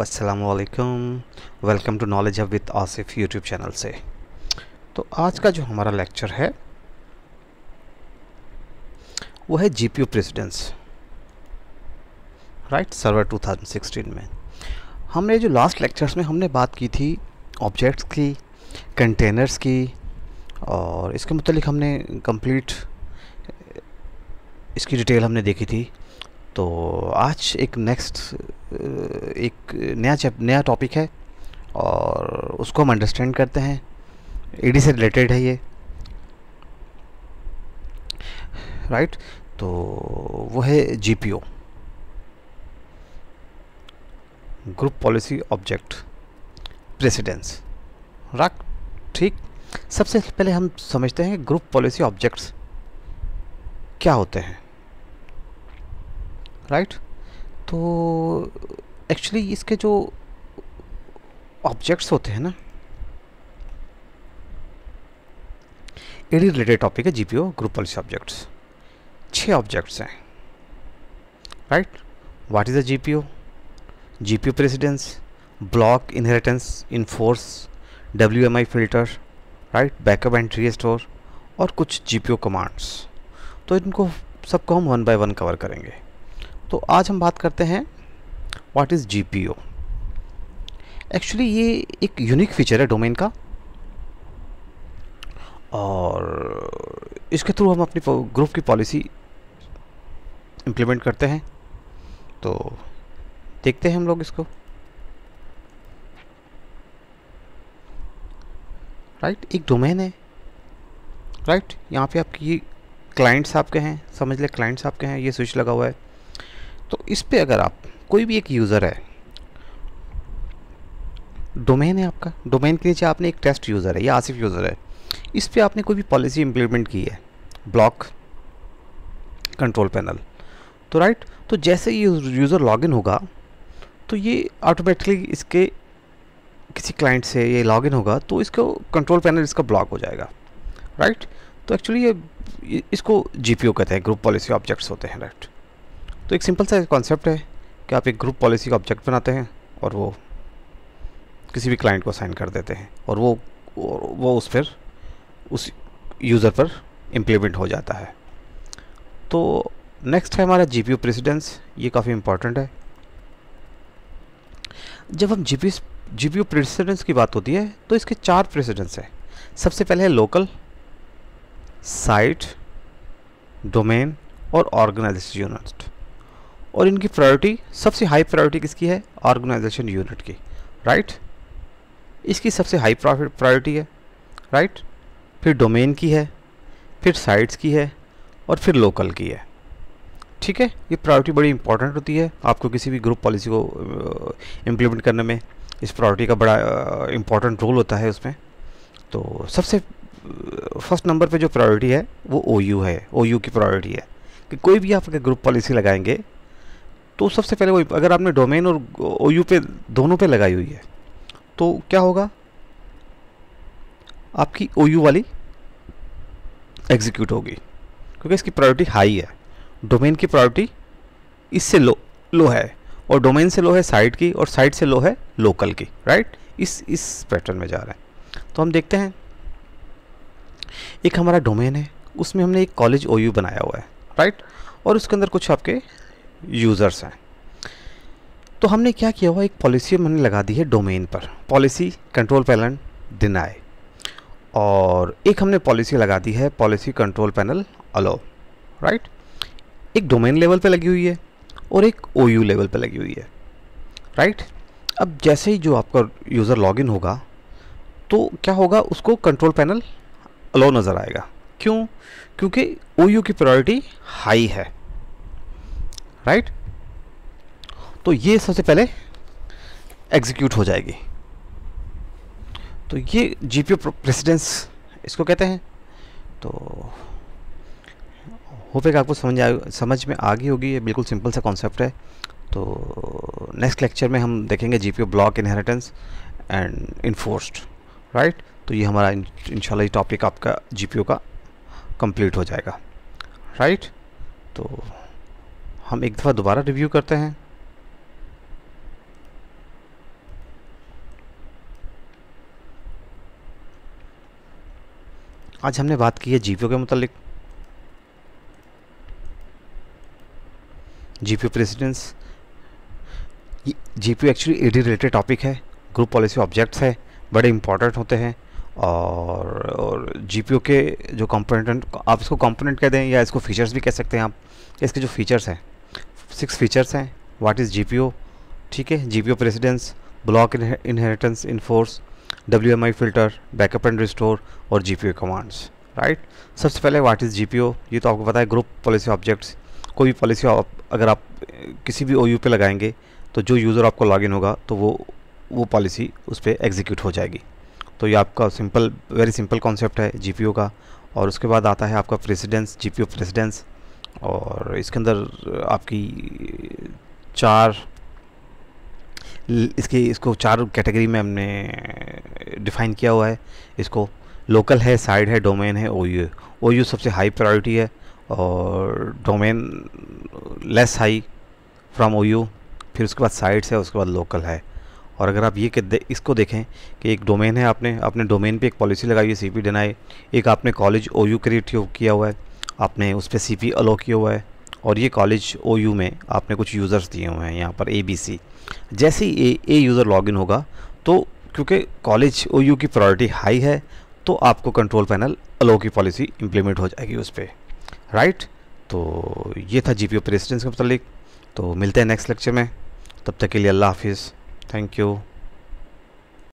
अस्सलाम वालेकुम। Welcome to knowledge hub with Asif YouTube channel से। तो आज का जो हमारा लेक्चर है वो है जीपीयू प्रेसिडेंस, राइट, सर्वर 2016 में। हमने जो लास्ट लेक्चर्स में हमने बात की थी ऑब्जेक्ट्स की, कंटेनर्स की, और इसके मुतालिक हमने कंप्लीट इसकी डिटेल हमने देखी थी। तो आज एक नया टॉपिक है और उसको हम अंडरस्टैंड करते हैं। ईडी से रिलेटेड है ये, राइट। तो वो है GPO, group policy object precedence, right. ठीक, सबसे पहले हम समझते हैं ग्रुप पॉलिसी ऑब्जेक्ट्स क्या होते हैं, राइट। तो एक्चुअली इसके जो ऑब्जेक्ट्स होते हैं ना, ईडी रिलेटेड टॉपिक है GPO group policy objects. 6 objects हैं, right. What is a GPO? GPO precedence, block inheritance, enforce, WMI filter, right, backup and restore, और कुछ जीपीओ कमांड्स। तो इनको सबको हम 1 बाय 1 कवर करेंगे। तो आज हम बात करते हैं व्हाट इज़ जीपीओ। एक्चुअली ये एक यूनिक फीचर है डोमेन का, और इसके थ्रू हम अपनी ग्रुप की पॉलिसी इम्प्लीमेंट करते हैं। तो देखते हैं हम लोग इसको, राइट। एक डोमेन है, राइट। यहाँ पे आपकी क्लाइंट्स आपके हैं, समझ ले क्लाइंट्स आपके हैं, ये स्विच लगा हुआ है। तो इस पे अगर आप कोई भी एक यूज़र है, डोमेन है आपका, डोमेन के नीचे आपने एक टेस्ट यूज़र है या आसिफ यूज़र है, इस पे आपने कोई भी पॉलिसी इम्प्लीमेंट की है, ब्लॉक कंट्रोल पैनल, तो राइट। तो जैसे ही यूज़र लॉगिन होगा तो ये ऑटोमेटिकली इसके किसी क्लाइंट से ये लॉगिन होगा तो इसको कंट्रोल पैनल इसका ब्लॉक हो जाएगा, राइट। तो एक्चुअली ये इसको जीपीओ कहते हैं, ग्रुप पॉलिसी ऑब्जेक्ट्स होते हैं, राइट। तो एक सिंपल सा कॉन्सेप्ट है कि आप एक ग्रुप पॉलिसी का ऑब्जेक्ट बनाते हैं और वो किसी भी क्लाइंट को असाइन कर देते हैं और वो उस यूज़र पर इम्प्लीमेंट हो जाता है। तो नेक्स्ट है हमारा जीपीयू प्रेसिडेंस। ये काफ़ी इम्पॉर्टेंट है। जब हम जीपीयू प्रेसिडेंस की बात होती है तो इसके 4 प्रेसिडेंस हैं। सबसे पहले है लोकल, साइट, डोमेन और ऑर्गेनाइजेशन यूनिट। और इनकी प्रायोरिटी, सबसे हाई प्रायोरिटी किसकी है? ऑर्गेनाइजेशन यूनिट की, राइट। इसकी सबसे हाई प्रायोरिटी है, राइट। फिर डोमेन की है, फिर साइट्स की है, और फिर लोकल की है, ठीक है। ये प्रायोरिटी बड़ी इंपॉर्टेंट होती है आपको किसी भी ग्रुप पॉलिसी को इम्प्लीमेंट करने में। इस प्रायोरिटी का बड़ा इम्पॉर्टेंट रोल होता है उसमें। तो सबसे फर्स्ट नंबर पे जो प्रायोरिटी है वो ओयू है, ओयू की प्रायोरिटी है कि कोई भी आप ग्रुप पॉलिसी लगाएंगे तो सबसे पहले वो, अगर आपने डोमेन और ओयू पे दोनों पे लगाई हुई है तो क्या होगा, आपकी ओयू वाली एग्जीक्यूट होगी क्योंकि इसकी प्रायोरिटी हाई है। डोमेन की प्रायोरिटी इससे लो है, और डोमेन से लो है साइट की, और साइट से लो है लोकल की, राइट। इस पैटर्न में जा रहा है। तो हम देखते हैं, एक हमारा डोमेन है, उसमें हमने एक कॉलेज ओयू बनाया हुआ है, राइट। और उसके अंदर कुछ आपके यूज़र्स हैं। तो हमने क्या किया हुआ, एक पॉलिसी हमने लगा दी है डोमेन पर, पॉलिसी कंट्रोल पैनल डिनाई, और एक हमने पॉलिसी लगा दी है पॉलिसी कंट्रोल पैनल अलो, राइट। एक डोमेन लेवल पे लगी हुई है और एक ओयू लेवल पे लगी हुई है, राइट। अब जैसे ही जो आपका यूज़र लॉगिन होगा तो क्या होगा, उसको कंट्रोल पैनल अलो नज़र आएगा। क्यों? क्योंकि ओयू की प्रायोरिटी हाई है, राइट। तो ये सबसे पहले एग्जीक्यूट हो जाएगी। तो ये जीपीयू प्रेसिडेंस इसको कहते हैं। तो होपेगा आपको समझ में आ गई होगी। ये बिल्कुल सिंपल सा कॉन्सेप्ट है। तो नेक्स्ट लेक्चर में हम देखेंगे GPU block inheritance and enforced, right. तो ये हमारा इंशाल्लाह ये टॉपिक आपका जीपीयू का कंप्लीट हो जाएगा, राइट। तो हम एक दफ़ा दोबारा रिव्यू करते हैं। आज हमने बात की है जीपीओ के मुतालिक। GPO precedence, GPO actually AD related topic है, ग्रुप पॉलिसी ऑब्जेक्ट्स है, बड़े इंपॉर्टेंट होते हैं। और जीपीओ के जो कंपोनेंट, आप इसको कंपोनेंट कह दें या इसको फीचर्स भी कह सकते हैं आप। इसके जो फीचर्स हैं 6 फीचर्स हैं। व्हाट इज़ जीपीओ, ठीक है, GPO precedence, block inheritance in force, WMI filter, backup and restore और जीपीओ कमांड्स, राइट। सबसे पहले व्हाट इज़ जीपीओ, ये तो आपको पता है, ग्रुप पॉलिसी ऑब्जेक्ट्स। कोई भी पॉलिसी अगर आप किसी भी OU पे लगाएंगे तो जो यूज़र आपको लॉगिन होगा तो वो पॉलिसी उस पर एग्जीक्यूट हो जाएगी। तो ये आपका सिंपल, वेरी सिंपल कॉन्सेप्ट है जीपीओ का। और उसके बाद आता है आपका प्रेसिडेंस, जीपीओ प्रेसिडेंस। और इसके अंदर आपकी इसको 4 कैटेगरी में हमने डिफ़ाइन किया हुआ है। इसको लोकल है, साइड है, डोमेन है, OU है। OU सबसे हाई प्रायोरिटी है और domain less high from OU। फिर उसके बाद साइड्स है, उसके बाद लोकल है। और अगर आप इसको देखें कि एक डोमेन है, आपने डोमेन पे एक पॉलिसी लगाई है CP डिनाई, एक आपने कॉलेज OU क्रिएट किया हुआ है, आपने उस पर CP अलो किया हुआ है, और ये कॉलेज OU में आपने कुछ यूज़र्स दिए हुए हैं यहाँ पर ABC। जैसे ही ए यूज़र लॉगिन होगा तो क्योंकि कॉलेज OU की प्रायोरिटी हाई है तो आपको कंट्रोल पैनल अलो की पॉलिसी इम्प्लीमेंट हो जाएगी उस पर, राइट। तो ये था जीपीओ प्रेसिडेंस के मतलब। तो मिलते हैं नेक्स्ट लेक्चर में, तब तक के लिए अल्लाह हाफिज़, थैंक यू।